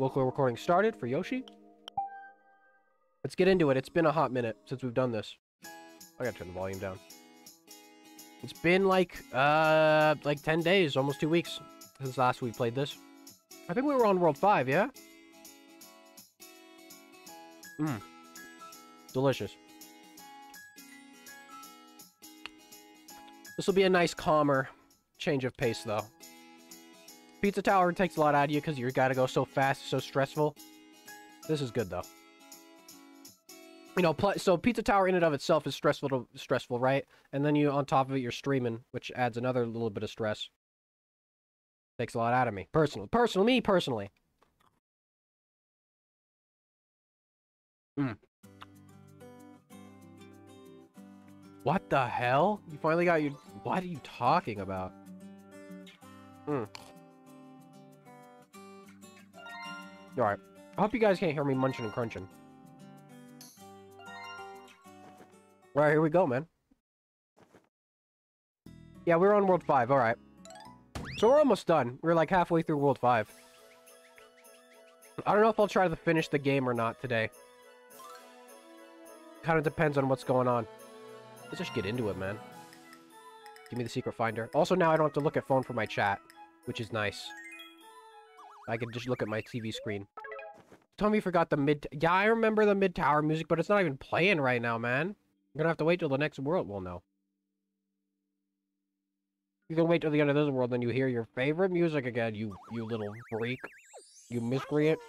Local recording started for Yoshi. Let's get into it. It's been a hot minute since we've done this. I gotta turn the volume down. It's been like 10 days, almost 2 weeks since last we played this. I think we were on World 5, yeah? Delicious. This will be a nice, calmer change of pace, though. Pizza Tower takes a lot out of you because you gotta go so fast, so stressful. This is good, though. You know, so Pizza Tower in and of itself is stressful, right? And then you, on top of it, you're streaming, which adds another little bit of stress. Takes a lot out of me. Me personally. What the hell? You finally got your... What are you talking about? Alright. I hope you guys can't hear me munching and crunching. Alright, here we go, man. Yeah, we're on World 5, alright. So we're almost done. We're like halfway through World 5. I don't know if I'll try to finish the game or not today. Kind of depends on what's going on. Let's just get into it, man. Give me the secret finder. Also, now I don't have to look at phone for my chat, which is nice. I can just look at my TV screen. Tell me you forgot the mid... Yeah, I remember the mid-tower music, but it's not even playing right now, man. I'm gonna have to wait till the next world. Well, no. You can wait till the end of this world, then you hear your favorite music again, you little freak. You miscreant.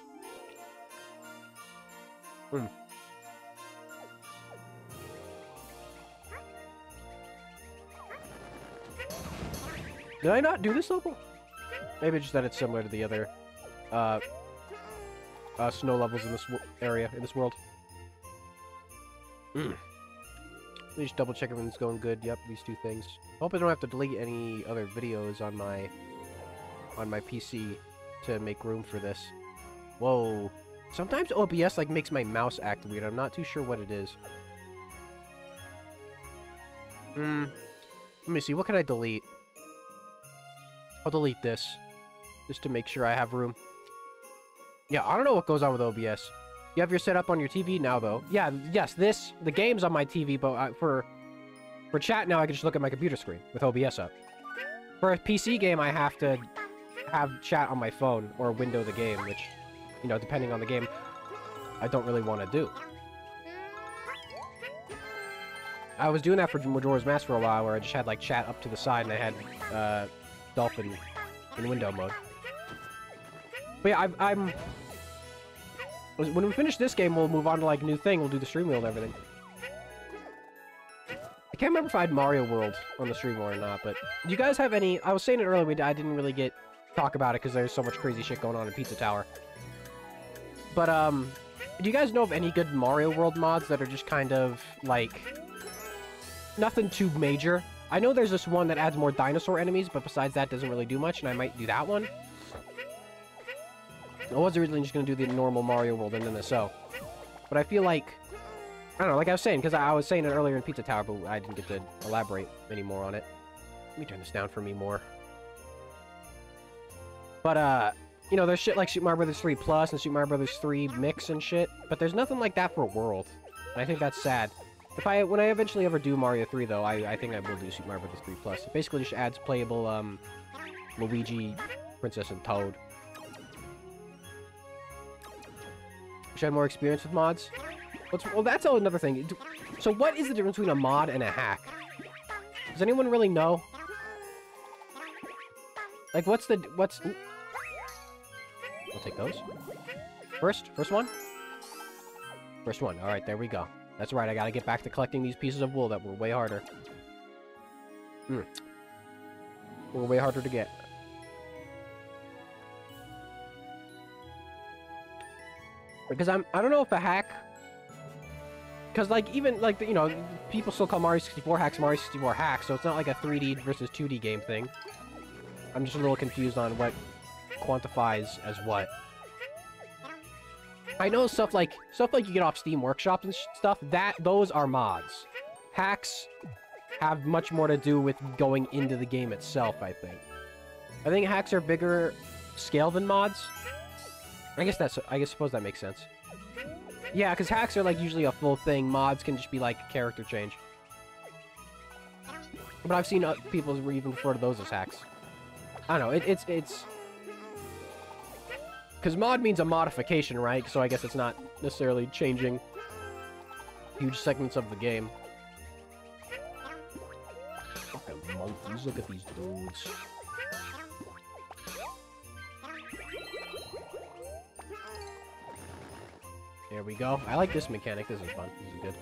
Did I not do this level? Maybe just that it's similar to the other, snow levels in this area, in this world. Let me just double check everything's going good. Yep, these two things. Hope I don't have to delete any other videos on my PC to make room for this. Whoa. Sometimes OBS, like, makes my mouse act weird. I'm not too sure what it is. Let me see. What can I delete? I'll delete this, just to make sure I have room. Yeah, I don't know what goes on with OBS. You have your setup on your TV now, though. Yeah, yes, the game's on my TV, but for chat now, I can just look at my computer screen with OBS up. For a PC game, I have to have chat on my phone or window the game, which, you know, depending on the game, I don't really want to do. I was doing that for Majora's Mask for a while, where I just had, like, chat up to the side, and I had, Dolphin in window mode. But yeah, I'm... When we finish this game, we'll move on to, like, new thing. We'll do the stream wheel and everything. I can't remember if I had Mario World on the stream wheel or not, but... Do you guys have any... I was saying it earlier, I didn't really talk about it because there's so much crazy shit going on in Pizza Tower. But, do you guys know of any good Mario World mods that are just kind of, like... Nothing too major? I know there's this one that adds more dinosaur enemies, but besides that, doesn't really do much, and I might do that one. I was originally just going to do the normal Mario World and then the So. But I feel like... I don't know, like I was saying, because I was saying it earlier in Pizza Tower, but I didn't get to elaborate any more on it. Let me turn this down for me more. But, you know, there's shit like Super Mario Bros. 3 Plus and Super Mario Bros. 3 Mix and shit, but there's nothing like that for a World. And I think that's sad. When I eventually ever do Mario 3, though, I think I will do Super Mario Bros. 3 Plus. It basically just adds playable, Luigi, Princess, and Toad. Wish I had more experience with mods. Well, that's another thing. So what is the difference between a mod and a hack? Does anyone really know? Like, what's... I'll take those. First one? First one. Alright, there we go. That's right, I gotta get back to collecting these pieces of wool that were way harder. Were way harder to get. Because I don't know if a hack... Because, like, even, like, you know, people still call Mario 64 hacks, so it's not like a 3D versus 2D game thing. I'm just a little confused on what quantifies as what. I know stuff like you get off Steam Workshop and stuff, those are mods. Hacks have much more to do with going into the game itself, I think. I think hacks are bigger scale than mods. I suppose that makes sense. Yeah, because hacks are, like, usually a full thing. Mods can just be, like, a character change. But I've seen people even refer to those as hacks. I don't know, it's... Because mod means a modification, right? So I guess it's not necessarily changing huge segments of the game. Fucking monkeys, look at these dudes. There we go. I like this mechanic. This is fun. This is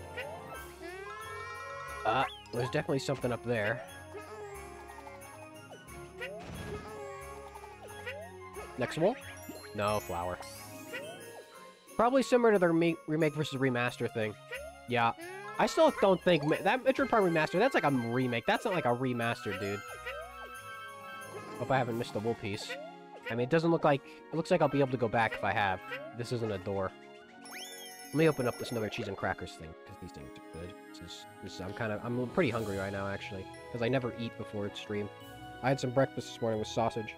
good. There's definitely something up there. Next wall? No, flower. Probably similar to the remake versus remaster thing. Yeah. I still don't think... That Metroid Prime Remaster, that's like a remake. That's not like a remaster, dude. Hope I haven't missed the wool piece. I mean, it doesn't look like... It looks like I'll be able to go back if I have. This isn't a door. Let me open up this another cheese and crackers thing, because these things are good. I'm pretty hungry right now, actually. Because I never eat before stream. I had some breakfast this morning with sausage.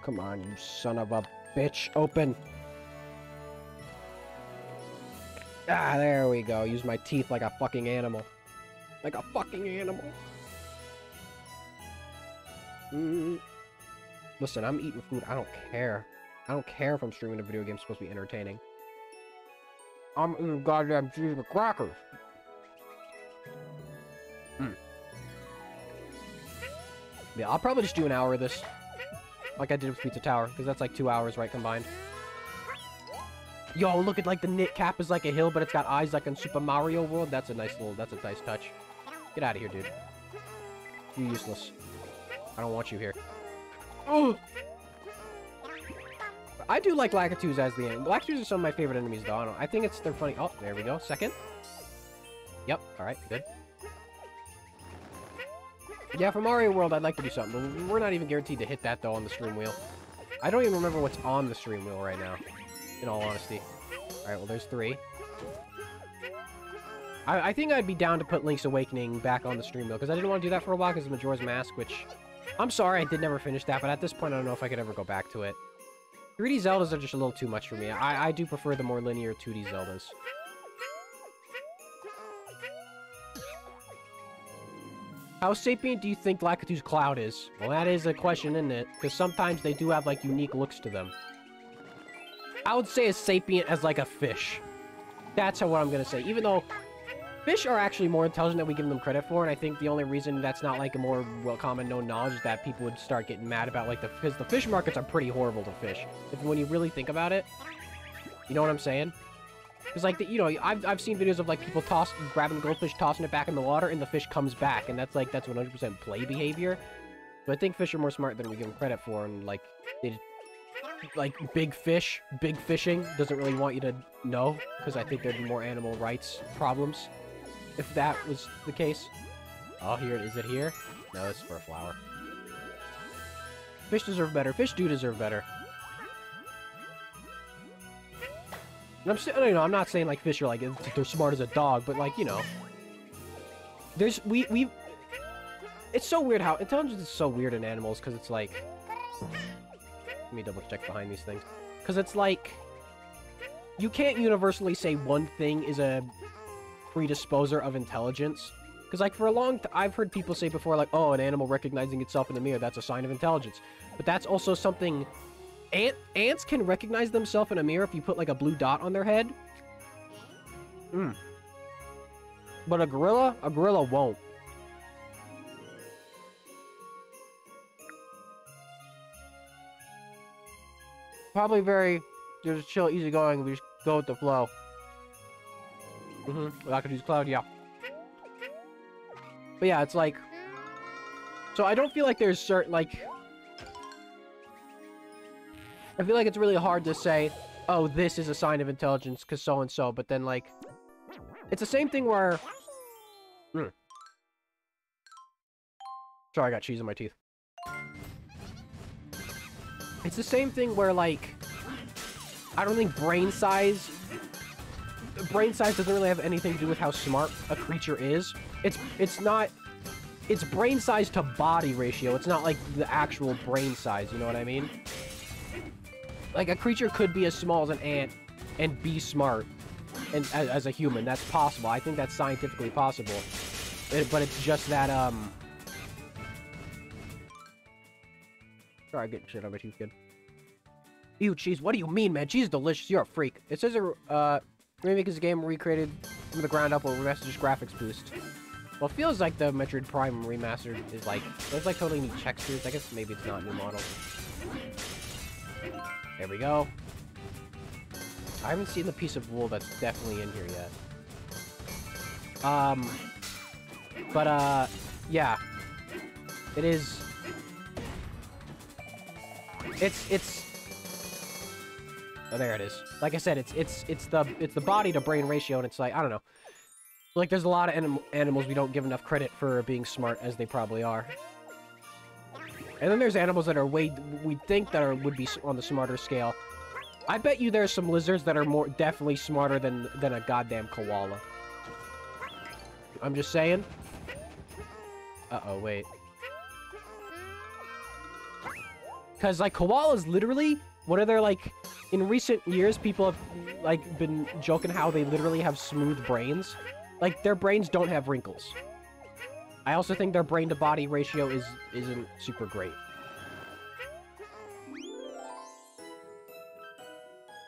Come on, you son of a bitch. Open! Ah, there we go. Use my teeth like a fucking animal. Like a fucking animal. Listen, I'm eating food. I don't care. I don't care if I'm streaming a video game supposed to be entertaining. I'm eating goddamn cheese and crackers. Yeah, I'll probably just do an hour of this. Like I did with Pizza Tower, because that's like 2 hours, right, combined. Yo, look at, like, the knit cap is like a hill, but it's got eyes like in Super Mario World. That's a nice touch. Get out of here, dude. You're useless. I don't want you here. Oh! I do like Lakitus as the enemy. Lakitus are some of my favorite enemies, though. I think they're funny. Oh, there we go. Second. Yep. Alright, good. Yeah, for Mario World, I'd like to do something, but we're not even guaranteed to hit that, though, on the stream wheel. I don't even remember what's on the stream wheel right now, in all honesty. Alright, well, there's 3. I think I'd be down to put Link's Awakening back on the stream wheel, because I didn't want to do that for a while because of Majora's Mask, which... I'm sorry, I did never finish that, but at this point, I don't know if I could ever go back to it. 3D Zeldas are just a little too much for me. I do prefer the more linear 2D Zeldas. How sapient do you think Lakitus Cloud is? Well, that is a question, isn't it? Because sometimes they do have, like, unique looks to them. I would say as sapient as, like, a fish. That's what I'm gonna say. Even though fish are actually more intelligent than we give them credit for, and I think the only reason that's not, like, a more common known knowledge is that people would start getting mad about, like, because the fish markets are pretty horrible to fish. When you really think about it. You know what I'm saying? Because, like, you know, I've seen videos of, like, people grabbing the goldfish, tossing it back in the water, and the fish comes back, and that's 100% play behavior. But I think fish are more smart than we give them credit for, and, like, big fishing doesn't really want you to know, because I think there'd be more animal rights problems if that was the case. Oh, here, is it here? No, it's for a flower. Fish deserve better. Fish do deserve better. And I'm not saying, like, fish are, like, they're smart as a dog, but, like, you know. It's so weird how... Intelligence is so weird in animals, because it's, like... Let me double check behind these things. Because it's, like... You can't universally say one thing is a predisposer of intelligence. Because, like, for a long time, I've heard people say before, like, oh, an animal recognizing itself in the mirror, that's a sign of intelligence. But that's also something... Ants can recognize themselves in a mirror if you put, like, a blue dot on their head. But a gorilla won't. Probably very, just chill, easygoing, we just go with the flow. Lakitus Cloud, yeah. But yeah, it's like... So I don't feel like there's certain, like... I feel like it's really hard to say, oh, this is a sign of intelligence, because so-and-so, but then, like... It's the same thing where... Sorry, I got cheese in my teeth. It's the same thing where, like... I don't think brain size doesn't really have anything to do with how smart a creature is. It's not... It's brain size to body ratio. It's not, like, the actual brain size, you know what I mean? Like, a creature could be as small as an ant and be smart and as a human. That's possible. I think that's scientifically possible. But it's just that, Sorry, I'm getting shit on my tooth, kid. Ew, cheese. What do you mean, man? Cheese is delicious. You're a freak. It says remake this game recreated from the ground up with remastered graphics boost. Well, it feels like the Metroid Prime remastered is like, there's like totally new textures. I guess maybe it's not new models. There we go. I haven't seen the piece of wool that's definitely in here yet. Yeah. It is... It's... Oh, there it is. Like I said, it's the body to brain ratio, and it's like, I don't know. Like, there's a lot of animals we don't give enough credit for being smart as they probably are. And then there's animals that are we think that would be on the smarter scale. I bet you there's some lizards that are definitely smarter than a goddamn koala. I'm just saying. Uh-oh, wait. Because, like, koalas literally, what are their, like... In recent years, people have, like, been joking how they literally have smooth brains. Like, their brains don't have wrinkles. I also think their brain-to-body ratio isn't super great.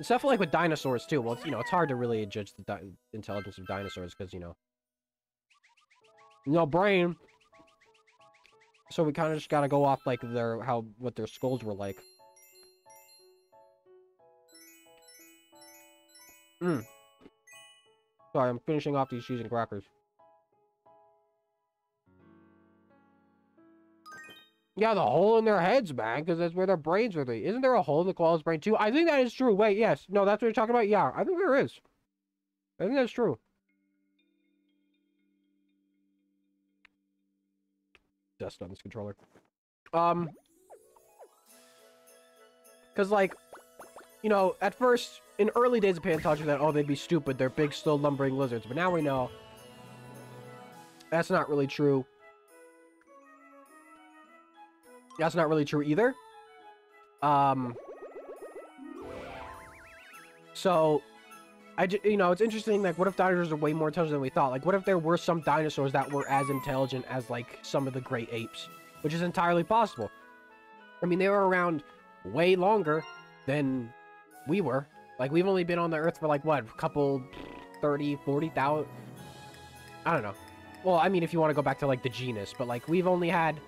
It's definitely like with dinosaurs, too. Well, it's hard to really judge the intelligence of dinosaurs, because, no brain. So we kind of just gotta go off, like, what their skulls were like. Sorry, I'm finishing off these cheese and crackers. Yeah, the hole in their heads, man, because that's where their brains are. Isn't there a hole in the koala's brain, too? I think that is true. Wait, yes. No, that's what you're talking about? Yeah, I think there is. I think that's true. Dust on this controller. Because, like, at first, in early days of paleontology, that, oh, they'd be stupid. They're big, slow, lumbering lizards. But now we know that's not really true. That's not really true either. So, it's interesting, like, what if dinosaurs are way more intelligent than we thought? Like, what if there were some dinosaurs that were as intelligent as, like, some of the great apes? Which is entirely possible. I mean, they were around way longer than we were. Like, we've only been on the Earth for, like, what? A couple, 30, 40,000? I don't know. Well, I mean, if you want to go back to, like, the genus. But, like, we've only had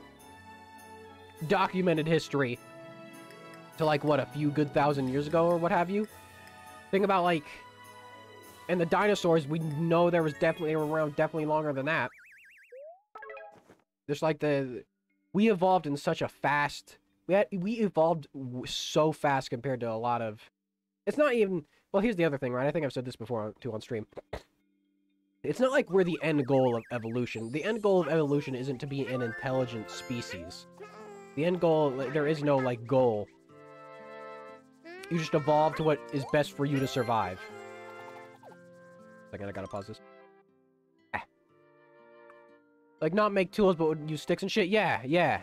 documented history to, like, what, a few good thousand years ago or what have you? Think about, like... And the dinosaurs, we know they were around definitely longer than that. Just like we evolved in such a fast... We evolved so fast compared to a lot of... It's not even... Well, here's the other thing, right? I think I've said this before, too, on stream. It's not like we're the end goal of evolution. The end goal of evolution isn't to be an intelligent species. The end goal... There is no, like, goal. You just evolve to what is best for you to survive. Second, I gotta pause this. Like, not make tools, but use sticks and shit? Yeah.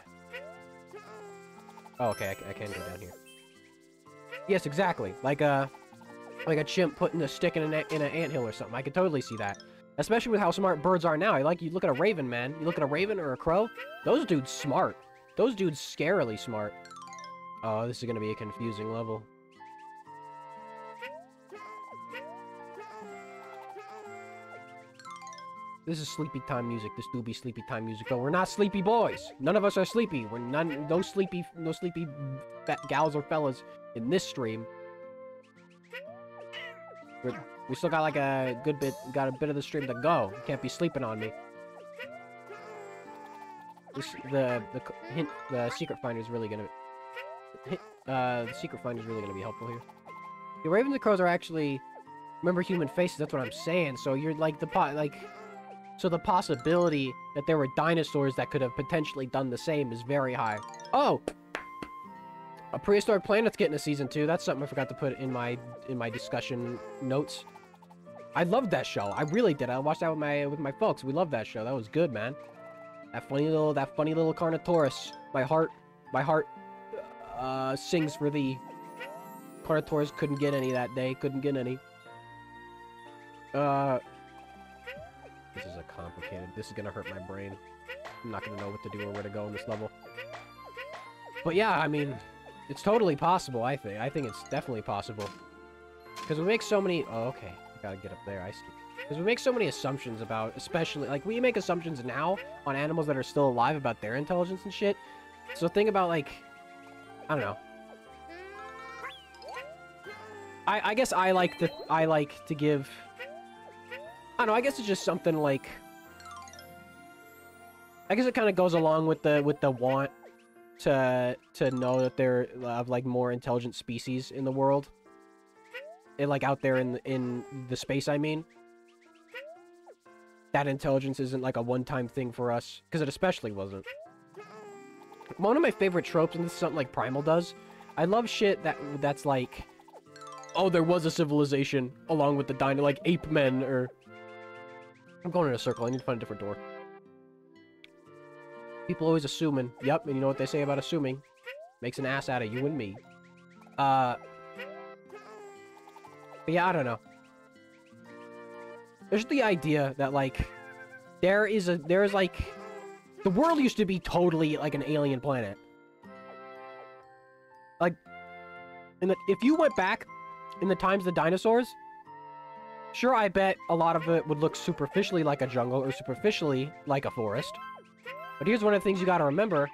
Oh, okay, I can go down here. Yes, exactly. Like a chimp putting a stick in an anthill or something. I could totally see that. Especially with how smart birds are now. You look at a raven, man. You look at a raven or a crow. Those dudes smart. Those dudes scarily smart. Oh, this is gonna be a confusing level. This is sleepy time music. This do be sleepy time music. But we're not sleepy boys. None of us are sleepy. We're no sleepy gals or fellas in this stream. We still got like a good bit, got a bit of the stream to go. You can't be sleeping on me. The secret finder is really gonna be helpful here. The ravens and crows are actually remember human faces. That's what I'm saying. So you're like so the possibility that there were dinosaurs that could have potentially done the same is very high. Oh, a prehistoric planet's getting a season 2. That's something I forgot to put in my discussion notes. I loved that show. I really did. I watched that with my folks. We loved that show. That was good, man. That funny little Carnotaurus. My heart sings for thee. Predators couldn't get any that day. Couldn't get any. This is a complicated... This is gonna hurt my brain. I'm not gonna know what to do or where to go in this level. But yeah, I mean... It's totally possible, I think. I think it's definitely possible. Because we make so many... Oh, okay. Gotta get up there, I see. Because we make so many assumptions about... Especially... Like, we make assumptions now on animals that are still alive about their intelligence and shit. So think about, like... I don't know. I guess I like to give... I don't know, I guess it's just something like... I guess it kind of goes along with the want to know that there are, like, more intelligent species in the world. And, like, out there in the space, I mean. That intelligence isn't, like, a one-time thing for us. Because it especially wasn't. One of my favorite tropes, and this is something like Primal does, I love shit that's like... Oh, there was a civilization along with the dino, like ape men, or... I'm going in a circle, I need to find a different door. People always assuming. Yep, and you know what they say about assuming? Makes an ass out of you and me. But yeah, I don't know. There's the idea that, like, there's like... The world used to be totally, like, an alien planet. Like, if you went back in the times of the dinosaurs, sure, I bet a lot of it would look superficially like a jungle or superficially like a forest. But here's one of the things you gotta remember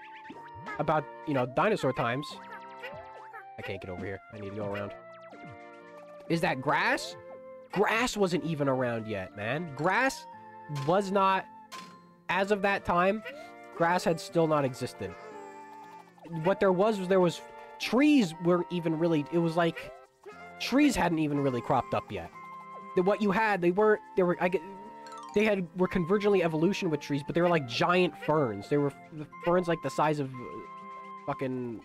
about, you know, dinosaur times. I can't get over here. I need to go around. Is that grass? Grass wasn't even around yet, man. Grass was not... As of that time, grass had still not existed. What there was trees weren't even really... It was like... Trees hadn't even really cropped up yet. What you had, were convergently evolution with trees, but they were like giant ferns. They were ferns like the size of fucking...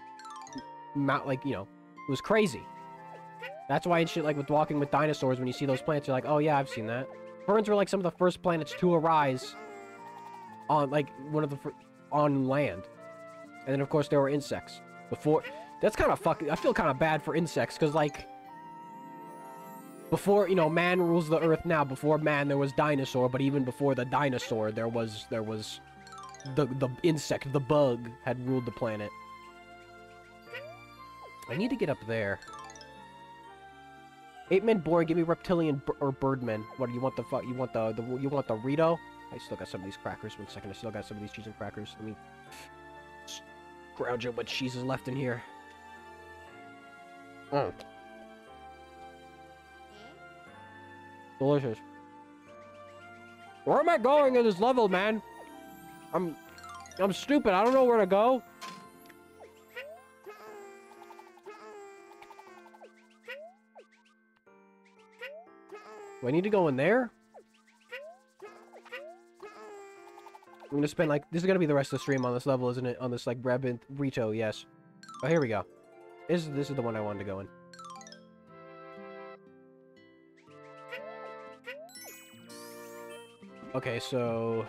Like, you know, it was crazy. That's why in shit like with Walking with Dinosaurs, when you see those plants, you're like, oh yeah, I've seen that. Ferns were like some of the first planets to arise on, like, on land. And then, of course, there were insects. That's kind of fucking... I feel kind of bad for insects, because, like... Before, you know, man rules the earth now. Before man, there was dinosaur, but even before the dinosaur, there was the insect, the bug, had ruled the planet. I need to get up there. Ape men boring, give me reptilian or birdmen. What do you want? You want the Rito? I still got some of these crackers. 1 second, I still got some of these cheese and crackers. Let me grouge out what cheese is left in here. Mm. Delicious. Where am I going in this level, man? I'm stupid. I don't know where to go. Do I need to go in there? I'm gonna spend, like... This is gonna be the rest of the stream on this level, isn't it? On this, like, Rito, yes. Oh, here we go. This is the one I wanted to go in. Okay, so...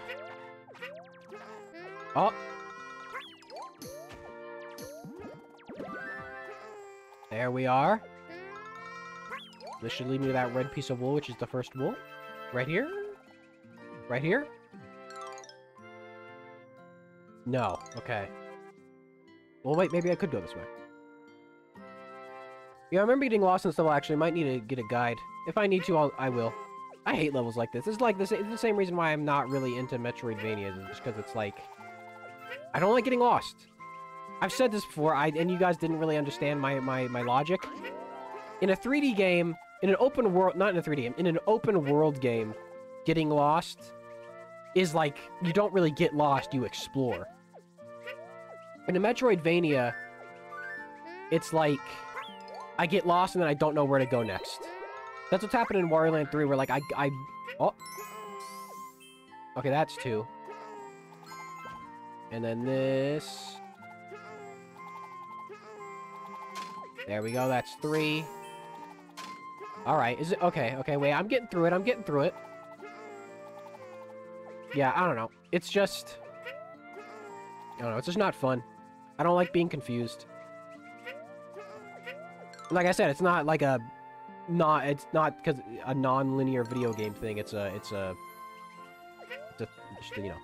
Oh! There we are. This should lead me to that red piece of wool, which is the first wool. Right here? Right here? No. Okay. Well, wait, maybe I could go this way. Yeah, I remember getting lost in this level, actually. I might need to get a guide. If I need to, I will. I hate levels like this. This is like it's the same reason why I'm not really into Metroidvanias, just because it's like... I don't like getting lost. I've said this before, and you guys didn't really understand my logic. In a 3D game, in an open world... Not in a 3D game. In an open world game, getting lost is like... You don't really get lost, you explore. In a Metroidvania, it's like... I get lost and then I don't know where to go next. That's what's happened in Wario Land 3, where, like, Oh! Okay, that's 2. And then this... There we go, that's 3. Alright, is it... Okay, wait, I'm getting through it. Yeah, I don't know. It's just... I don't know, it's just not fun. I don't like being confused. Like I said, it's not like a... It's not because a non-linear video game thing. It's a, just, you know.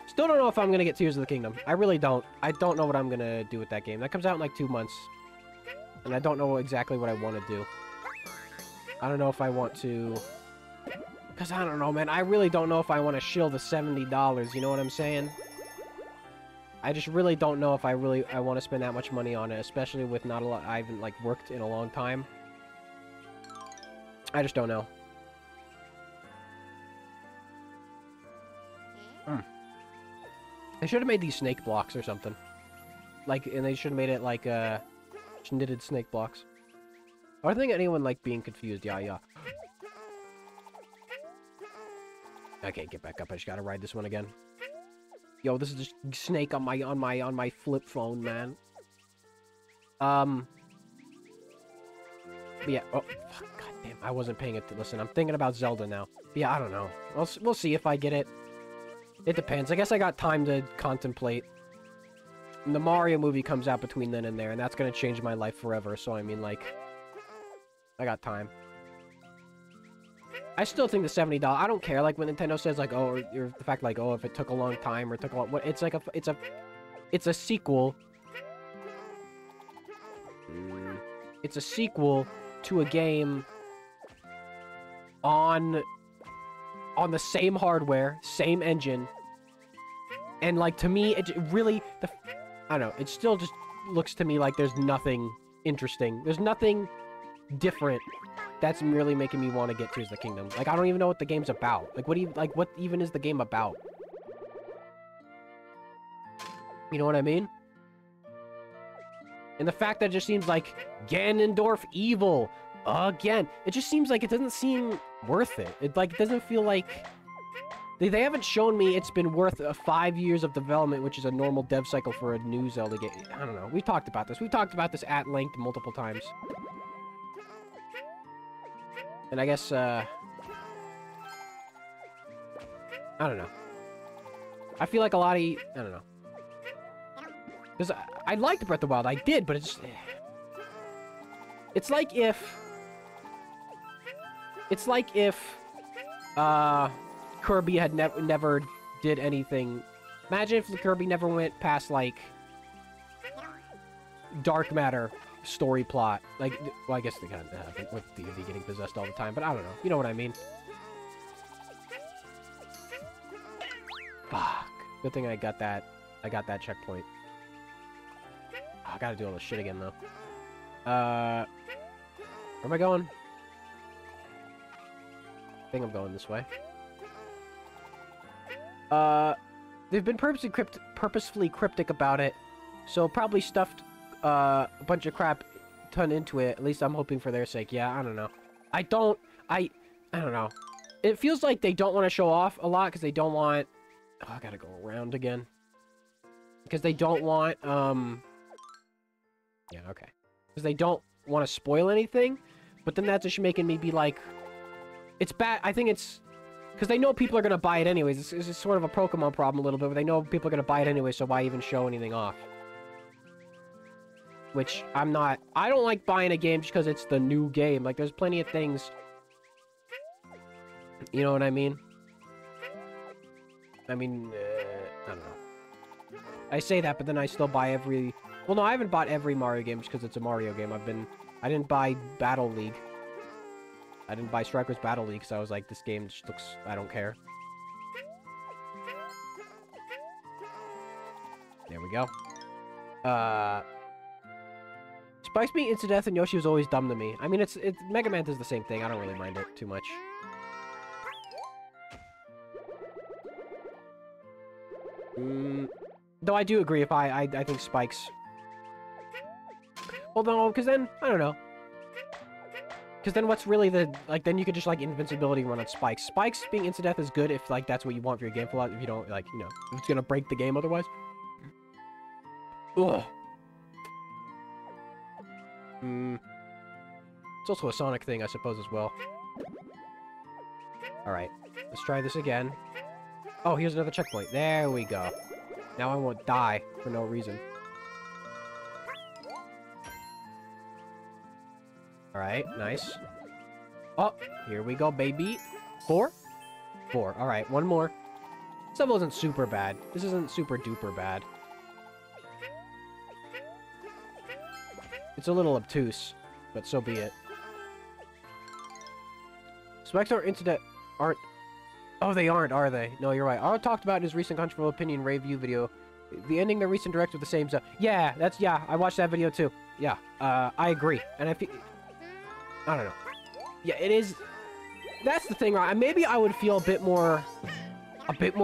Still don't know if I'm gonna get Tears of the Kingdom. I really don't. I don't know what I'm gonna do with that game. That comes out in like 2 months. And I don't know exactly what I want to do. I don't know if I want to... Because I don't know, man. I really don't know if I want to shill the $70. You know what I'm saying? I just really don't know if I want to spend that much money on it. Especially with not a lot... I haven't, like, worked in a long time. I just don't know. They should have made these snake blocks or something. Like, and they should have made it like, knitted snake blocks. I don't think anyone like being confused. Yeah. Okay, get back up. I just gotta ride this one again. Yo, this is just snake on my flip phone, man. But yeah. Oh, fuck, goddamn! I wasn't paying it. Listen, I'm thinking about Zelda now. But yeah, I don't know. We'll see if I get it. It depends. I guess I got time to contemplate. And the Mario movie comes out between then and there, and that's gonna change my life forever. So I mean, like, I got time. I still think the $70. I don't care. Like when Nintendo says like, oh, or the fact like, oh, if it took a long time or it took a long, what? It's like it's a sequel. It's a sequel to a game on the same hardware, same engine, and like to me, it really I don't know. It still just looks to me like there's nothing interesting. There's nothing different that's merely making me want to get Tears of the Kingdom. Like I don't even know what the game's about. Like what even is the game about? You know what I mean? And the fact that it just seems like Ganondorf evil again. It just seems like it doesn't seem worth it. It like doesn't feel like they haven't shown me it's been worth 5 years of development, which is a normal dev cycle for a new Zelda game. I don't know. We've talked about this. We've talked about this at length multiple times. And I guess I don't know. I feel like a lot of I don't know. Because I liked Breath of the Wild. I did, but it's like if Kirby had never did anything. Imagine if Kirby never went past like dark matter story plot. Like, well, I guess they kind of have with D&D getting possessed all the time, but I don't know. You know what I mean? Fuck. Good thing I got that checkpoint. Oh, I gotta do all this shit again though. Where am I going? I think I'm going this way. They've been purposefully cryptic about it, so probably stuffed a bunch of crap ton into it. At least I'm hoping for their sake. Yeah, I don't know. I don't know. It feels like they don't want to show off a lot because they don't want... Oh, I gotta go around again. Because they don't want, yeah, okay. Because they don't want to spoil anything, but then that's just making me be like... It's bad. I think it's... Because they know people are going to buy it anyways. It's sort of a Pokemon problem a little bit, but they know people are going to buy it anyway, so why even show anything off? Which, I'm not... I don't like buying a game just because it's the new game. Like, there's plenty of things... You know what I mean? I mean, I don't know. I say that, but then I still buy every... Well, no, I haven't bought every Mario game just because it's a Mario game. I didn't buy Battle League. I didn't buy Strikers Battle League, so I was like, this game just looks... I don't care. There we go. Spikes being Insta-Death and Yoshi was always dumb to me. I mean, it's Mega Man does the same thing. I don't really mind it too much. Though I do agree if I think Spikes... Well, no, because then, I don't know. Because then what's really the... Like, then you could just, like, invincibility run on Spikes. Spikes being Insta-Death is good if, like, that's what you want for your game flow. If you don't, like, you know, if it's gonna break the game otherwise. Ugh. It's also a Sonic thing, I suppose, as well. Alright. Let's try this again. Oh, here's another checkpoint. There we go. Now I won't die for no reason. Alright, nice. Oh, here we go, baby. 4? 4. Alright, one more. This level isn't super bad. This isn't super duper bad. It's a little obtuse, but so be it. Specs or internet aren't... Oh, they aren't, are they? No, you're right. Arlo talked about in his recent controversial opinion review video. The ending of the recent direct with the same stuff. Yeah, I watched that video too. Yeah, I agree. And I feel... I don't know. Yeah, it is... That's the thing, right? Maybe I would feel a bit more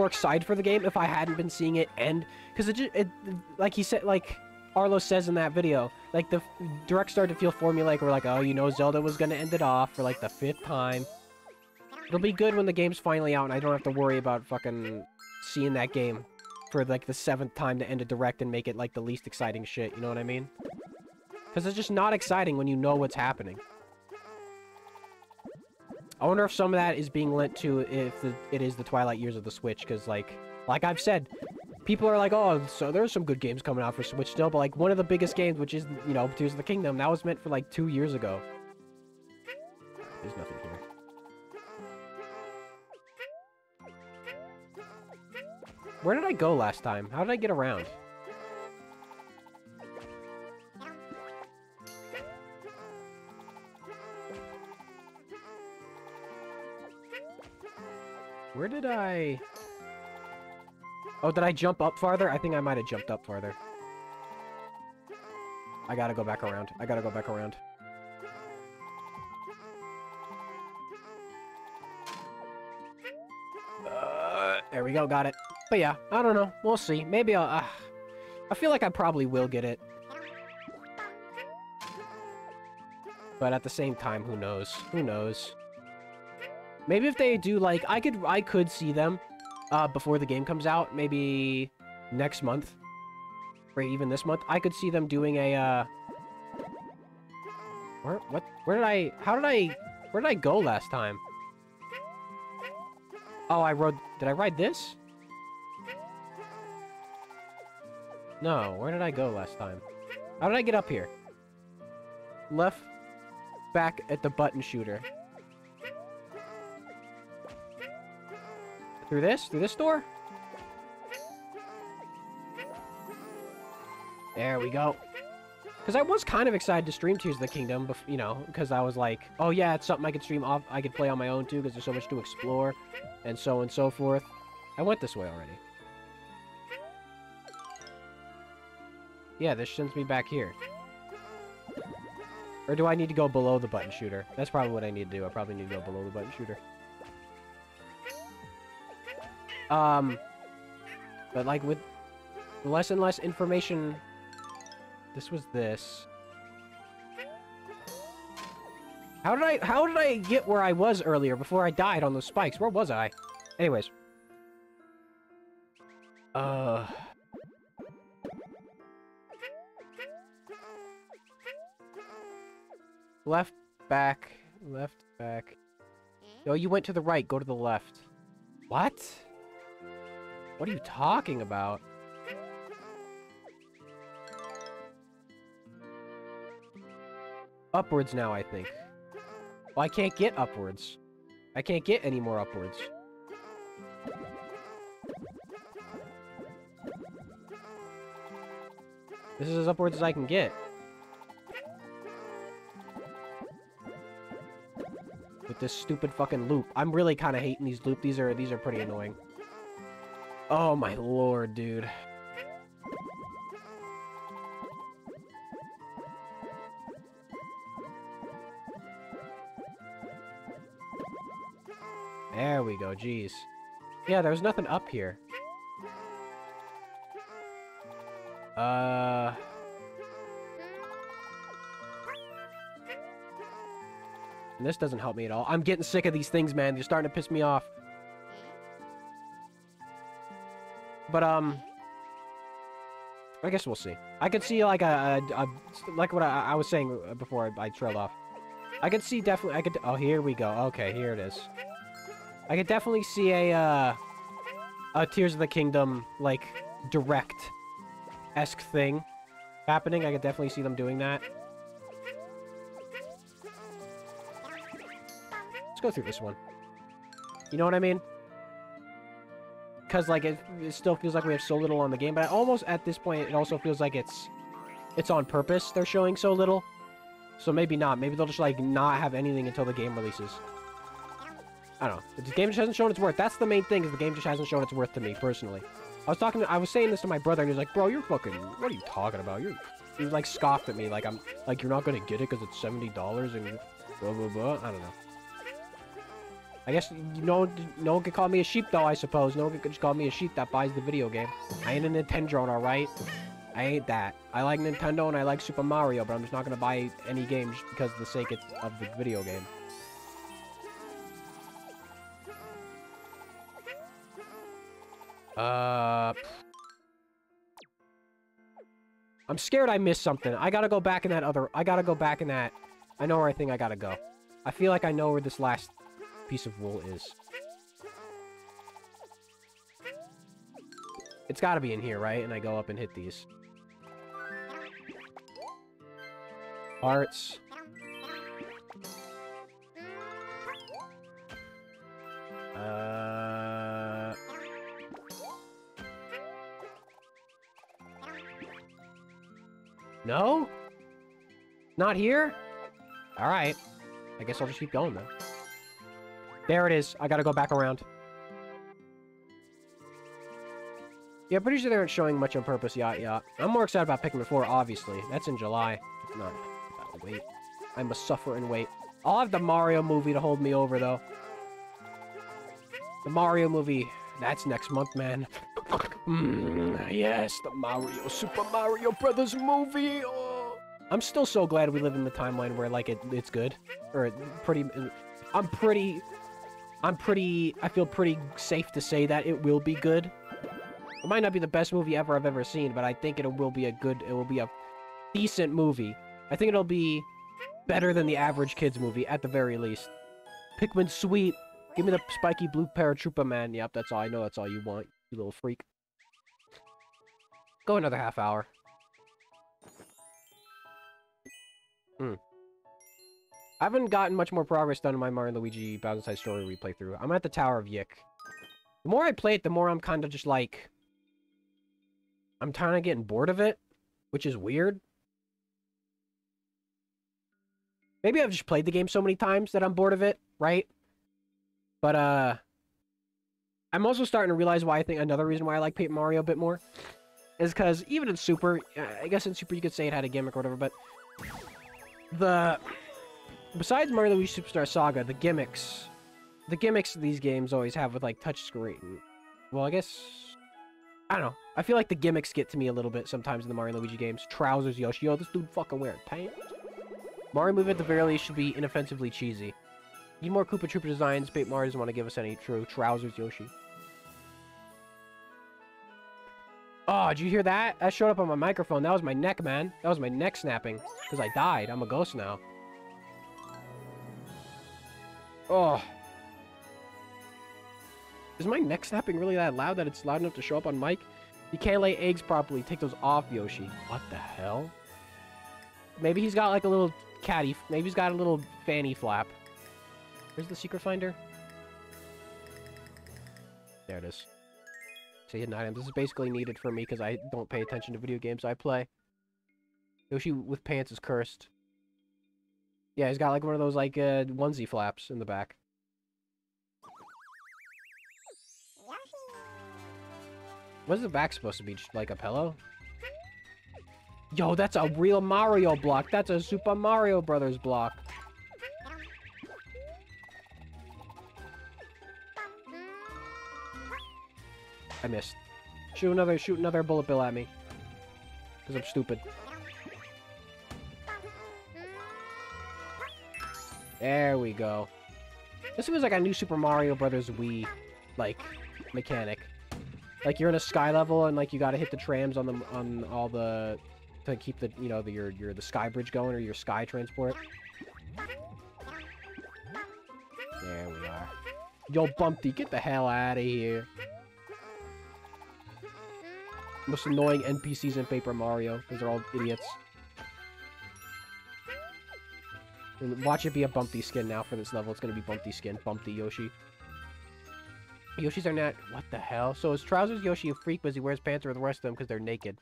excited for the game if I hadn't been seeing it end. Because it, like he said, like Arlo says in that video, like the direct started to feel formulaic. We're like, oh, you know, Zelda was going to end it off for like the 5th time. It'll be good when the game's finally out and I don't have to worry about fucking seeing that game for like the 7th time to end a direct and make it like the least exciting shit, you know what I mean? Because it's just not exciting when you know what's happening. I wonder if some of that is being lent to if it is the Twilight years of the Switch, because like I've said, people are like, oh, so there's some good games coming out for Switch still, but like one of the biggest games, which is, you know, Tears of the Kingdom, that was meant for like 2 years ago. There's nothing here. Where did I go last time? How did I get around? Where did I... Oh, did I jump up farther? I think I might have jumped up farther. I gotta go back around. I gotta go back around. There we go, got it. But yeah, I don't know. We'll see. Maybe I'll... I feel like I probably will get it. But at the same time, who knows? Who knows? Maybe if they do, like... I could see them before the game comes out. Maybe next month. Or even this month. I could see them doing a, Where did I go last time? Oh, did I ride this? No, where did I go last time? How did I get up here? Left back at the button shooter. Through this? Through this door? There we go. Because I was kind of excited to stream Tears of the Kingdom, you know, because I was like, oh yeah, it's something I could stream off, I could play on my own too, because there's so much to explore, and so forth. I went this way already. Yeah, this sends me back here. Or do I need to go below the button shooter? That's probably what I need to do. I probably need to go below the button shooter. But like with less and less information... This was this. How did I get where I was earlier before I died on those spikes? Where was I? Anyways. Left, back, left, back. No, you went to the right, go to the left. What? What are you talking about? Upwards now, I think. Well, I can't get upwards. I can't get any more upwards. This is as upwards as I can get. With this stupid fucking loop. I'm really kind of hating these loops. These are pretty annoying. Oh my lord, dude. There we go, jeez. Yeah, there's nothing up here. And this doesn't help me at all. I'm getting sick of these things, man. They're starting to piss me off. But, I guess we'll see. I could see, like, like what I was saying before I trailed off. I could see definitely, oh, here we go. Okay, here it is. I could definitely see a Tears of the Kingdom, like, direct-esque thing happening. I could definitely see them doing that. go through this one. You know what I mean? Because, like, it still feels like we have so little on the game, but almost at this point, it also feels like it's on purpose. They're showing so little. So maybe not. Maybe they'll just, like, not have anything until the game releases. I don't know. The game just hasn't shown its worth. That's the main thing, is the game just hasn't shown its worth to me, personally. I was saying this to my brother, and he was like, bro, you're fucking, what are you talking about? He was, like, scoffed at me, like, you're not gonna get it because it's $70 and blah, blah, blah. I don't know. I guess no one could call me a sheep, though, I suppose. No one could just call me a sheep that buys the video game. I ain't a Nintendo, alright? I ain't that. I like Nintendo and I like Super Mario, but I'm just not gonna buy any game just because of the sake of the video game. I'm scared I missed something. I gotta go back in that I know where I think I gotta go. I feel like I know where this last piece of wool is. It's gotta be in here, right? And I go up and hit these. Hearts. No? Not here? Alright. I guess I'll just keep going, then. There it is. I gotta go back around. Yeah, pretty sure they aren't showing much on purpose. Yeah. I'm more excited about Pikmin 4, obviously. That's in July. It's not. I gotta wait. I must suffer and wait. I'll have the Mario movie to hold me over, though. The Mario movie. That's next month, man. Yes, the Super Mario Brothers movie. Oh. I'm still so glad we live in the timeline where, like, it's good. Or I feel pretty safe to say that it will be good. It might not be the best movie I've ever seen, but I think it will be a decent movie. I think it'll be better than the average kid's movie, at the very least. Pikmin sweet. Give me the spiky blue paratrooper, man. Yep, that's all. I know that's all you want, you little freak. Go another half hour. I haven't gotten much more progress done in my Mario & Luigi Bowser's Inside Story replay through. I'm at the Tower of Yik. The more I play it, the more I'm kind of just like... I'm kind of getting bored of it, which is weird. Maybe I've just played the game so many times that I'm bored of it, right? But, I'm also starting to realize why I think another reason why I like Paper Mario a bit more is because even in Super, I guess in Super you could say it had a gimmick or whatever, but besides Mario & Luigi Superstar Saga, the gimmicks these games always have with, like, touchscreen. Well, I guess... I don't know. I feel like the gimmicks get to me a little bit sometimes in the Mario & Luigi games. Trousers, Yoshi. Oh, this dude fucking wearing pants. Mario movie at the very least should be inoffensively cheesy. Need more Koopa Troopa designs. Paper Mario doesn't want to give us any true trousers, Yoshi. Oh, did you hear that? That showed up on my microphone. That was my neck, man. That was my neck snapping. Because I died. I'm a ghost now. Oh. Is my neck snapping really that loud that it's loud enough to show up on mic? You can't lay eggs properly. Take those off, Yoshi. What the hell? Maybe he's got like a little catty... Maybe he's got a little fanny flap. Where's the secret finder? There it is. Say hidden item. This is basically needed for me because I don't pay attention to video games I play. Yoshi with pants is cursed. Yeah, he's got like one of those like onesie flaps in the back. What's the back supposed to be? Just like a pillow? Yo, that's a real Mario block. That's a Super Mario Brothers block. I missed. Shoot another bullet bill at me. Because I'm stupid. There we go. This feels like a new Super Mario Brothers Wii, like, mechanic. Like, you're in a sky level, and, like, you gotta hit the trams on all the... to keep the, you know, the sky bridge going, or your sky transport. There we are. Yo, Bumpty, get the hell out of here. Most annoying NPCs in Paper Mario, because they're all idiots. And watch it be a Bumpty skin now for this level. It's gonna be Bumpty skin. Bumpty Yoshi. Yoshis are not... What the hell? So his trousers Yoshi a freak because he wears pants with the rest of them because they're naked.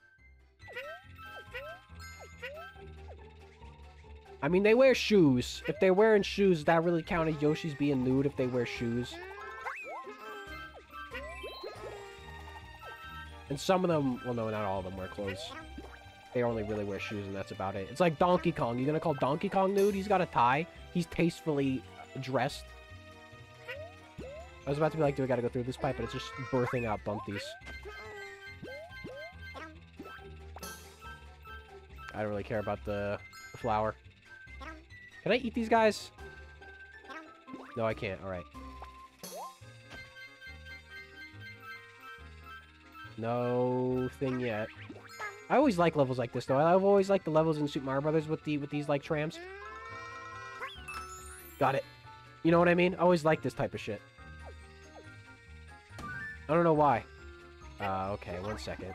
I mean, they wear shoes. If they're wearing shoes, does that really count as Yoshi's being nude if they wear shoes? And some of them... Well, no, not all of them wear clothes. They only really wear shoes, and that's about it. It's like Donkey Kong. You gonna call Donkey Kong nude? He's got a tie. He's tastefully dressed. I was about to be like, do we gotta go through this pipe? But it's just birthing out Bumpties. I don't really care about the flower. Can I eat these guys? No, I can't. Alright. No thing yet. I always like levels like this, though. I've always liked the levels in Super Mario Brothers with these, like, trams. Got it. You know what I mean? I always like this type of shit. I don't know why. Okay, 1 second.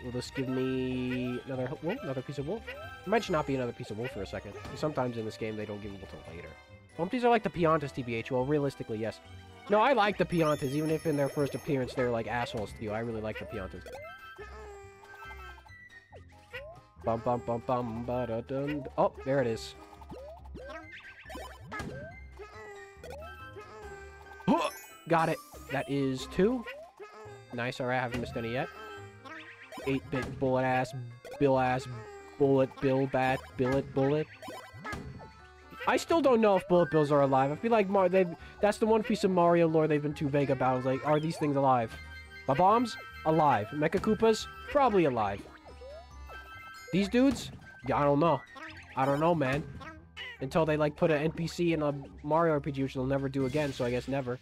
Will this give me another wool? Another piece of wool? It might just not be another piece of wool for a second. Sometimes in this game, they don't give wool till later. Bumpties are like the Piantas, TBH. Well, realistically, yes. No, I like the Piantas, even if in their first appearance they're like assholes to you. I really like the Piantas. Bum bum bum bum ba da dum. Oh, there it is. Got it. That is 2. Nice. Alright, I haven't missed any yet. 8-bit bullet ass, bullet, bill bat, billet, bullet. I still don't know if bullet bills are alive. I feel like that's the one piece of Mario lore they've been too vague about. I was like, are these things alive? Bob-ombs? Alive. Mecha Koopas? Probably alive. These dudes? Yeah, I don't know. I don't know, man. Until they, like, put an NPC in a Mario RPG, which they'll never do again, so I guess never.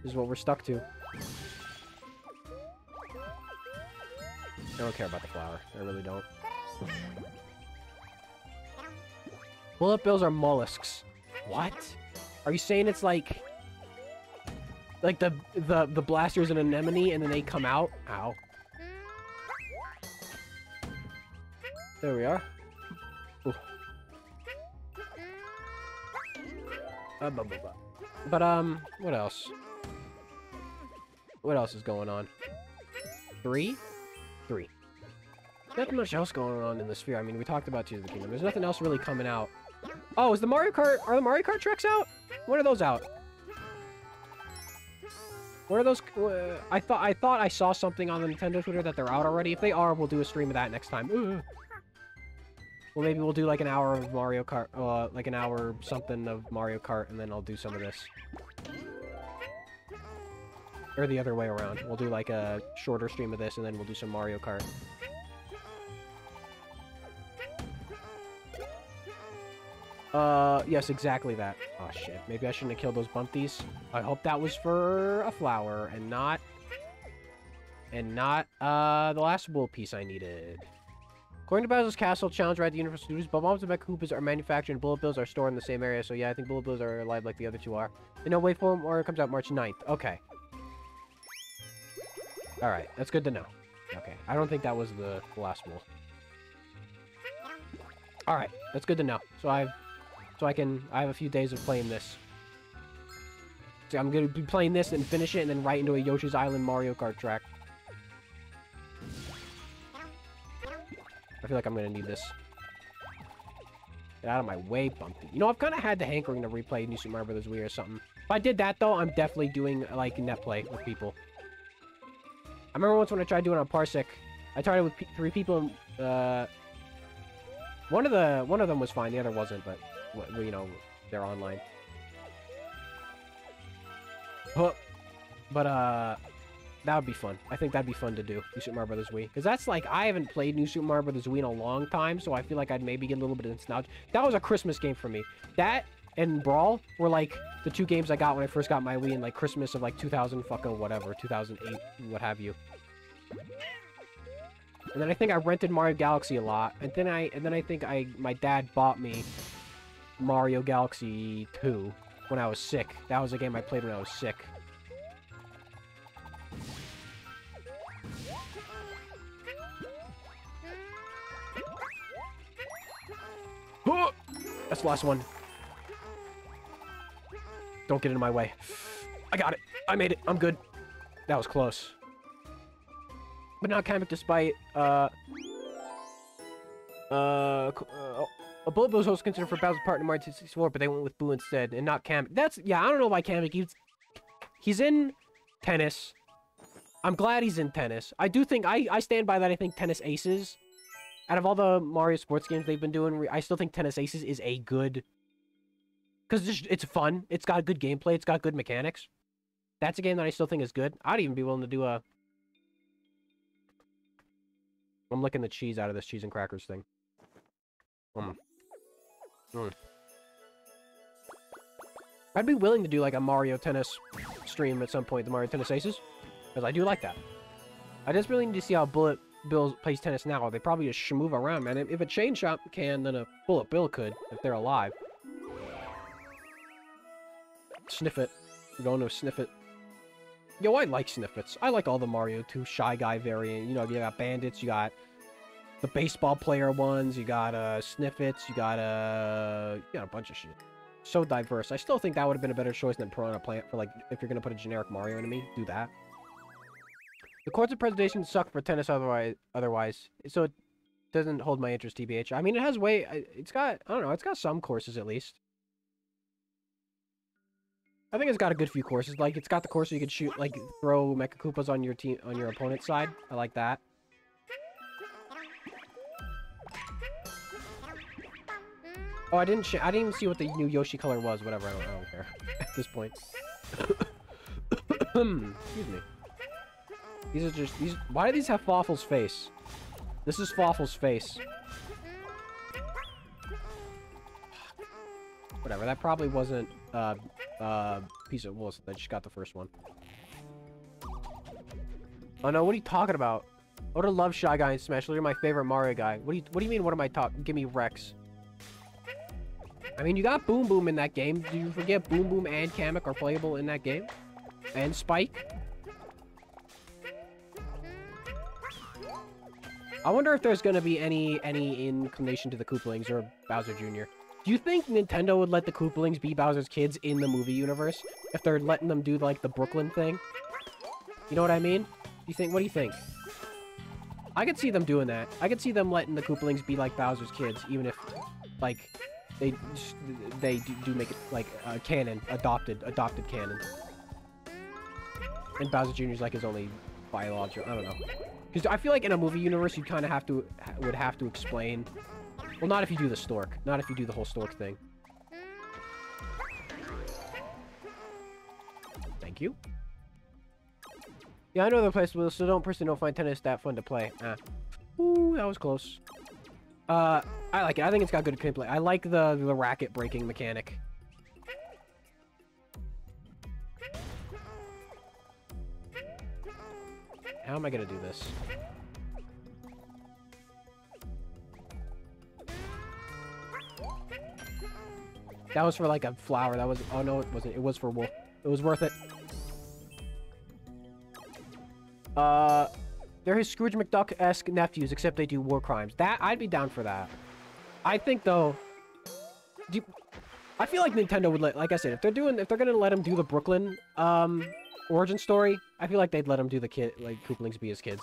This is what we're stuck to. I don't care about the flower. I really don't. Bullet bills are mollusks. What? Are you saying it's like the blasters in Anemone and then they come out? Ow. There we are. Ooh. But, what else? What else is going on? 3? 3. Nothing much else going on in the sphere. I mean, we talked about Tears of the Kingdom. There's nothing else really coming out. Oh, is the Mario Kart... Are the Mario Kart tracks out? When are those out? What are those... I thought I saw something on the Nintendo Twitter that they're out already. If they are, we'll do a stream of that next time. Well, maybe we'll do like an hour of Mario Kart... like an hour something of Mario Kart, and then I'll do some of this. Or the other way around. We'll do like a shorter stream of this, and then we'll do some Mario Kart. Yes, exactly that. Oh, shit. Maybe I shouldn't have killed those Bumpties. I hope that was for a flower, and not... the last wool piece I needed. According to Bowser's Castle, Challenge Ride the Universal Studios, Bob-ombs and Mecha Koopas are manufactured and bullet bills are stored in the same area, so yeah, I think bullet bills are alive like the other two are. And no, wait for them, or it comes out March 9th. Okay. Alright, that's good to know. Okay, I don't think that was the last wool. Alright, that's good to know. So I have a few days of playing this. So I'm gonna be playing this and finish it and then right into a Yoshi's Island Mario Kart track. I feel like I'm gonna need this. Get out of my way, Bumpy. You know, I've kind of had the hankering to replay New Super Mario Bros. Wii or something. If I did that, though, I'm definitely doing, like, net play with people. I remember once when I tried doing it on Parsec, I tried it with 3 people, and, one of them was fine, the other wasn't, but, well, you know, they're online. But, that would be fun. I think that'd be fun to do, New Super Mario Bros. Wii. Because that's like, I haven't played New Super Mario Bros. Wii in a long time, so I feel like I'd maybe get a little bit of nostalgia. That was a Christmas game for me. That and Brawl were like the 2 games I got when I first got my Wii in like Christmas of like 2000 fucking whatever, 2008, what have you. And then I think I rented Mario Galaxy a lot, and then I think my dad bought me Mario Galaxy 2. when I was sick. That was a game I played when I was sick. That's the last one. Don't get in my way. I got it. I made it. I'm good. That was close. But not Kamek despite, a Bullet Bill was also considered for Bowser's partner in Mario 64, but they went with Boo instead, and not Kamek. That's, yeah, I don't know why Kamek, he's in tennis. I'm glad he's in tennis. I do think, I stand by that. I think Tennis Aces, out of all the Mario sports games they've been doing, I still think Tennis Aces is a good, because it's fun. It's got good gameplay. It's got good mechanics. That's a game that I still think is good. I'd even be willing to do a... I'm licking the cheese out of this cheese and crackers thing. I'd be willing to do like a Mario Tennis stream at some point, the Mario Tennis Aces, because I do like that. I just really need to see how Bullet Bill plays tennis now. They probably just move around, man. If a Chain Shot can, then a Bullet Bill could, if they're alive. Sniff it. We're going to sniff it. Yo, I like Sniffits. I like all the Mario 2 Shy Guy variant. You know, you got Bandits, you got the baseball player ones, you got Sniffits, you got a bunch of shit. So diverse. I still think that would have been a better choice than Piranha Plant for, like, if you're going to put a generic Mario enemy, do that. The courts of presentation suck for tennis otherwise, so it doesn't hold my interest, TBH. I mean, it has it's got, I don't know, it's got some courses at least. I think it's got a good few courses. Like, it's got the course where you could shoot, like, throw Mecha Koopas on your team, on your opponent's side. I like that. Oh, I didn't even see what the new Yoshi color was. Whatever, I don't care at this point. Excuse me. These are just why do these have Fawful's face? This is Fawful's face. Whatever. That probably wasn't piece of wool. I just got the first one. Oh no! What are you talking about? I would have loved Shy Guy and Smash. You're my favorite Mario guy. What do you mean? What am I talking? Give me Rex. I mean, you got Boom Boom in that game. Do you forget Boom Boom and Kamek are playable in that game? And Spike? I wonder if there's going to be any inclination to the Koopalings or Bowser Jr. Do you think Nintendo would let the Koopalings be Bowser's kids in the movie universe? If they're letting them do, like, the Brooklyn thing? You know what I mean? What do you think? I could see them doing that. I could see them letting the Koopalings be, like, Bowser's kids, even if, like... They do make it, like, canon. Adopted canon. And Bowser Jr. is, like, his only biological... I don't know. Because I feel like in a movie universe, you kind of would have to explain... Well, not if you do the stork. Not if you do the whole stork thing. Thank you. Yeah, I know the place, so don't find tennis that fun to play. Ooh, that was close. I like it. I think it's got good gameplay. I like the racket breaking mechanic. How am I gonna do this? That was for like a flower. That was... Oh no, it wasn't. It was for wool. It was worth it. They're his Scrooge McDuck-esque nephews, except they do war crimes. I'd be down for that. I think, though... I feel like Nintendo would let... Like I said, if they're gonna let him do the Brooklyn, origin story, I feel like they'd let him do the Koopalings be his kids.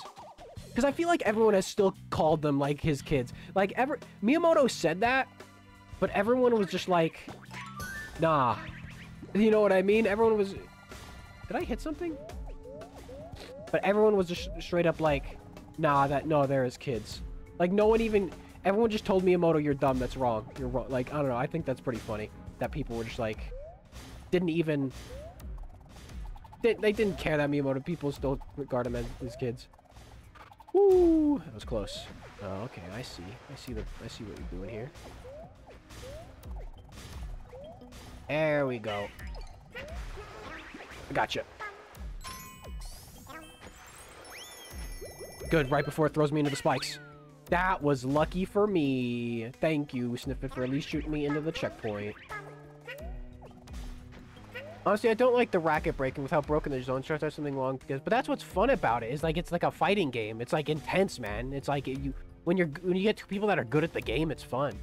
Because I feel like everyone has still called them, like, his kids. Like, Miyamoto said that, but everyone was just like... Nah. You know what I mean? Everyone was... Did I hit something? But everyone was just straight up like, nah, no, they're his kids. Like, no one even... Everyone just told Miyamoto, you're dumb, that's wrong. You're wrong. Like, I don't know, I think that's pretty funny. That people were just like... Didn't even... They didn't care that Miyamoto. People still regard him as his kids. Woo! That was close. Oh, okay, I see. I see what you're doing here. There we go. I gotcha. Good, right before it throws me into the spikes. That was lucky for me. Thank you, Sniffit, for at least shooting me into the checkpoint. Honestly, I don't like the racket breaking with how broken the zone starts or something long. But that's what's fun about it. Is like it's like a fighting game. It's like intense, man. It's like when you get two people that are good at the game, it's fun.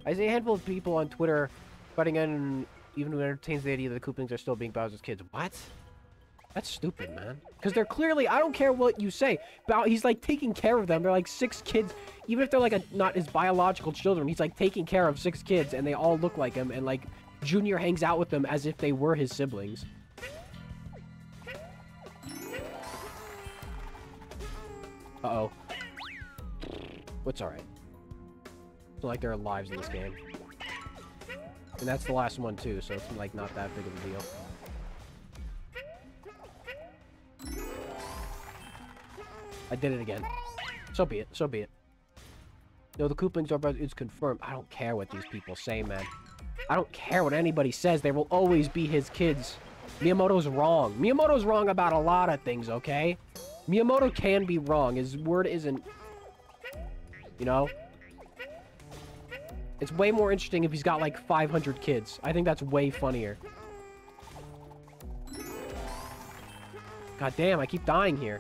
I see a handful of people on Twitter fighting in even who entertains the idea that the Koopalings are still being Bowser's kids. What? That's stupid, man. Because they're clearly, I don't care what you say. He's like taking care of them. They're like 6 kids. Even if they're like not his biological children, he's like taking care of 6 kids and they all look like him. And like Junior hangs out with them as if they were his siblings. Uh-oh. What's alright? It's not like there are lives in this game. And that's the last one too, so it's like not that big of a deal. I did it again. So be it. So be it. No, the Koopalings are about... It's confirmed. I don't care what these people say, man. I don't care what anybody says. They will always be his kids. Miyamoto's wrong. Miyamoto's wrong about a lot of things, okay? Miyamoto can be wrong. His word isn't... You know? It's way more interesting if he's got, like, 500 kids. I think that's way funnier. God damn, I keep dying here.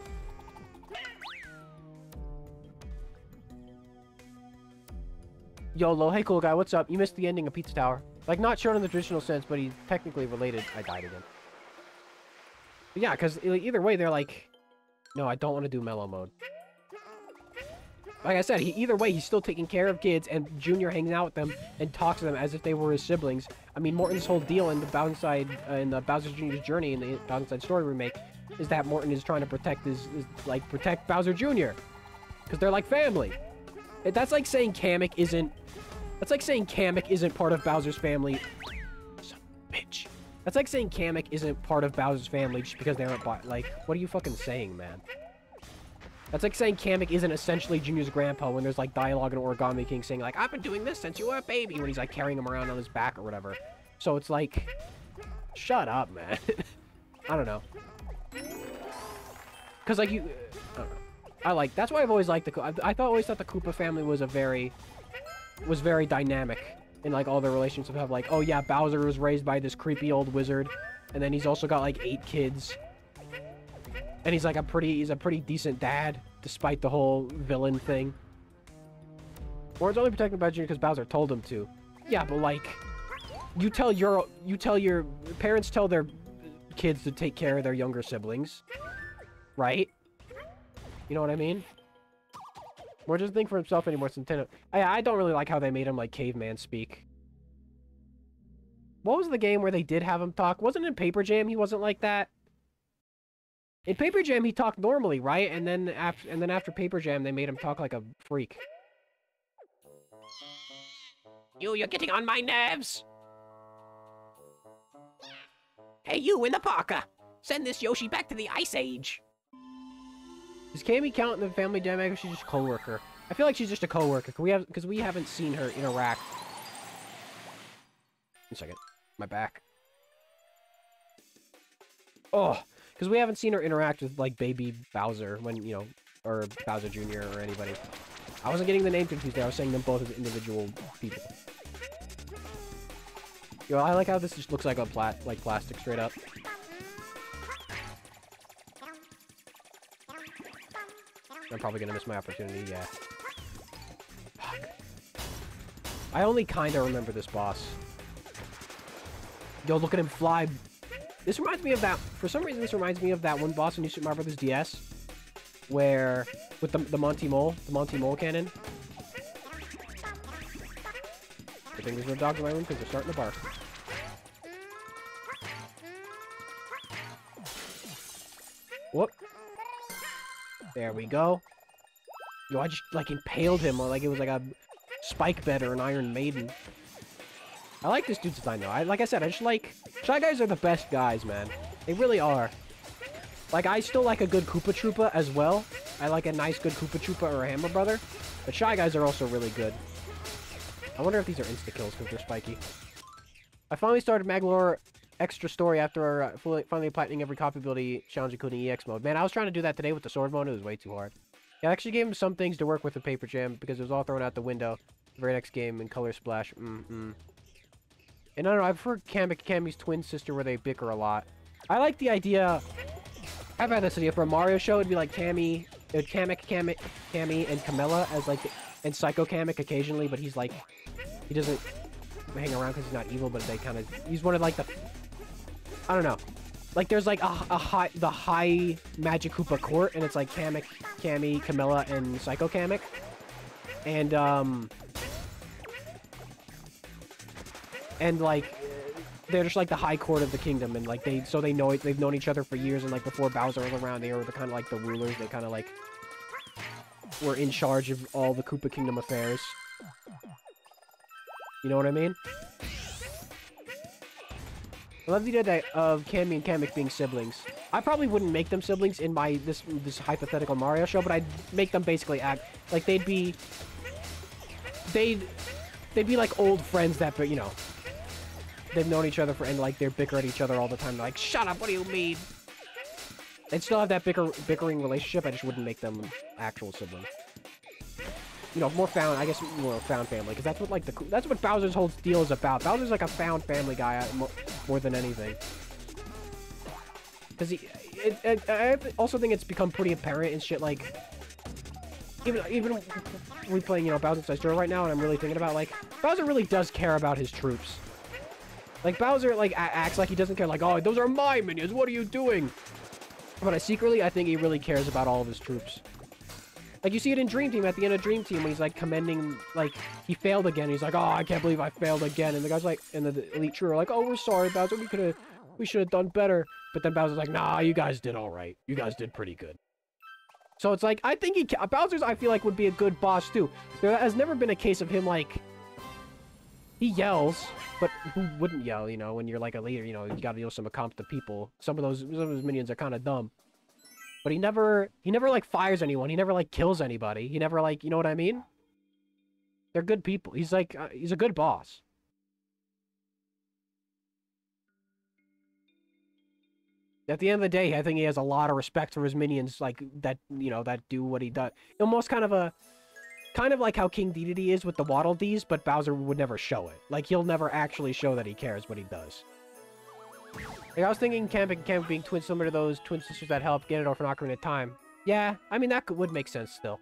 YOLO, hey cool guy, what's up? You missed the ending of Pizza Tower. Like, not shown in the traditional sense, but he's technically related. I died again. But yeah, because either way, they're like... No, I don't want to do mellow mode. Like I said, either way, he's still taking care of kids, and Junior hangs out with them and talks to them as if they were his siblings. I mean, Morton's whole deal in the Bowser Jr.'s Journey in the Bowser Story remake is that Morton is trying to protect protect Bowser Jr. Because they're like family. That's like saying Kamek isn't... That's like saying Kamek isn't part of Bowser's family. Son of a bitch. That's like saying Kamek isn't part of Bowser's family just because they aren't... Like, what are you fucking saying, man? That's like saying Kamek isn't essentially Junior's grandpa when there's, like, dialogue in Origami King saying, like, I've been doing this since you were a baby, when he's, like, carrying him around on his back or whatever. So it's like... Shut up, man. I don't know. Because, like, you... I don't know. I like... That's why I've always liked the... always thought the Koopa family was was very dynamic in, like, all their relationships. Have, like, oh, yeah, Bowser was raised by this creepy old wizard. And then he's also got, like, 8 kids. And he's, like, he's a pretty decent dad, despite the whole villain thing. Warren's only protected by Junior because Bowser told him to. Yeah, but, like, parents tell their kids to take care of their younger siblings. Right? You know what I mean? More doesn't think for himself anymore since Nintendo. I don't really like how they made him, like, caveman speak. What was the game where they did have him talk? Wasn't it in Paper Jam he wasn't like that? In Paper Jam he talked normally, right? And then after Paper Jam they made him talk like a freak. You're getting on my nerves! Hey, you in the parka! Send this Yoshi back to the Ice Age! Does Cammy count in the family dynamic, or she's just a co-worker? I feel like she's just a co-worker, because we haven't seen her interact. One second. My back. Oh! Because we haven't seen her interact with, like, baby Bowser when, you know, or Bowser Jr. or anybody. I wasn't getting the name confused there. I was saying them both as individual people. Yo, I like how this just looks like plastic straight up. I'm probably gonna miss my opportunity, yeah. Fuck. I only kinda remember this boss. Yo, look at him fly. This reminds me of that... For some reason, this reminds me of that one boss in New Super Mario Bros. DS. Where... With the Monty Mole. The Monty Mole cannon. I think there's no dogs in my room because they're starting to bark. Whoop. There we go. Yo, I just, like, impaled him like it was like a Spike Bed or an Iron Maiden. I like this dude's design, though. Like I said, I just like... Shy Guys are the best guys, man. They really are. Like, I still like a good Koopa Troopa as well. I like a nice, good Koopa Troopa or a Hammer Brother. But Shy Guys are also really good. I wonder if these are insta-kills because they're spiky. I finally started Maglore Extra Story after finally platinum every copy ability challenge including EX mode. Man, I was trying to do that today with the sword mode. It was way too hard. Yeah, I actually gave him some things to work with in Paper Jam because it was all thrown out the window. The very next game in Color Splash. And I don't know, I've heard Kami's twin sister where they bicker a lot. I like the idea... I've had this idea for a Mario show. It'd be like Kami, and Camilla as like... And Psycho Kamek occasionally, but he's like... He doesn't hang around because he's not evil, but they kind of... He's one of like the... I don't know. Like there's like the high Magic Koopa court, and it's like Kamek, Kami, Camilla, and Psycho Kamek. And like they're just like the high court of the kingdom, and like they've known each other for years, and like before Bowser was around, they were the kind of like the rulers. They kind of like were in charge of all the Koopa Kingdom affairs. You know what I mean? I love the idea of Kami and Kamek being siblings. I probably wouldn't make them siblings in my this hypothetical Mario show, but I'd make them basically act like they'd be like old friends that, but you know, they've known each other for, and like they're bicker at each other all the time. They're like, shut up, what do you mean? They'd still have that bickering relationship. I just wouldn't make them actual siblings. You know, more found family, because that's what like that's what Bowser's whole deal is about. Bowser's like a found family guy more than anything. Because I also think it's become pretty apparent in shit like even we playing, you know, Bowser's Inside Story right now, and I'm really thinking about like Bowser really does care about his troops. Like Bowser like acts like he doesn't care, like, oh, those are my minions, what are you doing? But I think he really cares about all of his troops. Like, you see it in Dream Team, at the end of Dream Team, when he's, like, commending, like, he failed again. He's like, oh, I can't believe I failed again. And the guy's like, and the Elite True are like, oh, we're sorry, Bowser. We should have done better. But then Bowser's like, nah, you guys did all right. You guys did pretty good. So it's like, I think Bowser's, I feel like, would be a good boss, too. There has never been a case of him, like, he yells, but who wouldn't yell, you know, when you're, like, a leader, you know, you gotta deal with some incompetent people. Some of his minions are kind of dumb. But he never, like, fires anyone. He never, like, kills anybody. He never, like, you know what I mean? They're good people. He's, like, he's a good boss. At the end of the day, I think he has a lot of respect for his minions, like, that, you know, that do what he does. Almost kind of like how King Dedede is with the Waddle Dees, but Bowser would never show it. Like, he'll never actually show that he cares, but he does. Like, I was thinking Kamek and Kamek being twins, similar to those twin sisters that helped Ganondorf for Ocarina of Time. Yeah, I mean, that would make sense still.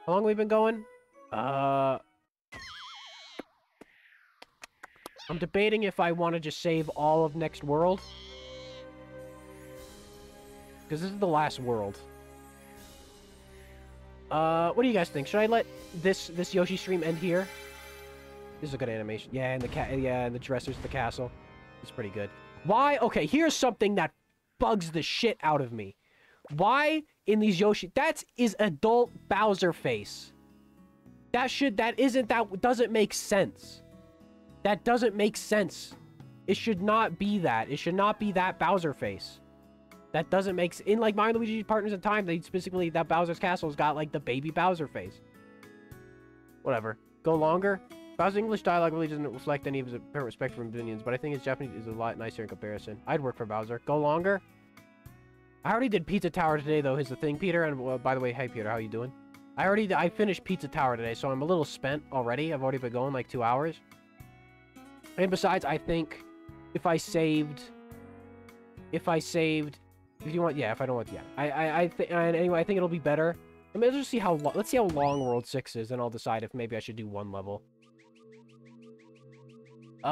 How long have we been going? I'm debating if I want to just save all of Next World. Because this is the last world. What do you guys think? Should I let this Yoshi stream end here? This is a good animation. Yeah, and the dressers at the castle. It's pretty good. Why? Okay, here's something that bugs the shit out of me. Why in these Yoshi... That is adult Bowser face. That doesn't make sense. That doesn't make sense. It should not be that. It should not be that Bowser face. That doesn't make sense. In, like, Mario and Luigi Partners in Time, they specifically... That Bowser's Castle's got, like, the baby Bowser face. Whatever. Go longer. Bowser's English dialogue really doesn't reflect any of his apparent respect for minions, but I think his Japanese is a lot nicer in comparison. I'd work for Bowser. Go longer. I already did Pizza Tower today, though, is the thing, Peter. And by the way, hey, Peter, how you doing? I finished Pizza Tower today, so I'm a little spent already. I've already been going like 2 hours. And besides, I think if I don't want, yeah. Anyway, I think it'll be better. I mean, let's see how long World 6 is, and I'll decide if maybe I should do one level. You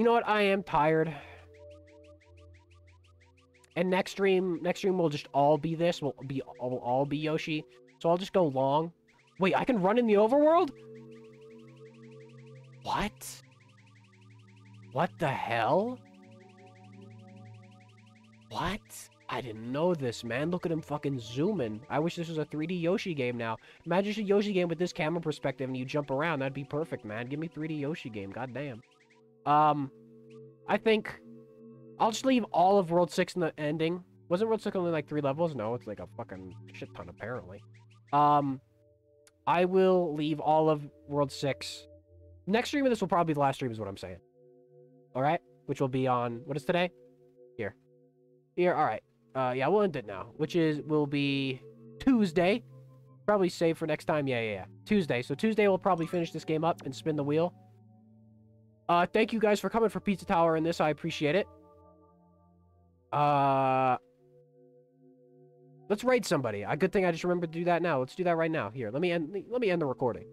know what? I am tired. And next stream will just all be this. Will all be Yoshi. So I'll just go long. Wait, I can run in the overworld? What? What the hell? What? I didn't know this, man. Look at him fucking zooming. I wish this was a 3D Yoshi game now. Imagine just a Yoshi game with this camera perspective and you jump around. That'd be perfect, man. Give me 3D Yoshi game. Goddamn. I think I'll just leave all of World 6 in the ending. Wasn't World 6 only like 3 levels? No, it's like a fucking shit ton, apparently. I will leave all of World 6. Next stream of this will probably be the last stream, is what I'm saying. Alright? Which will be on... What is today? Here. Alright. Yeah, we'll end it now. Which will be Tuesday. Probably save for next time. Yeah. Tuesday. So Tuesday we'll probably finish this game up and spin the wheel. Thank you guys for coming for Pizza Tower in this. I appreciate it. Let's raid somebody. A good thing I just remembered to do that now. Let's do that right now. Here, let me end the recording.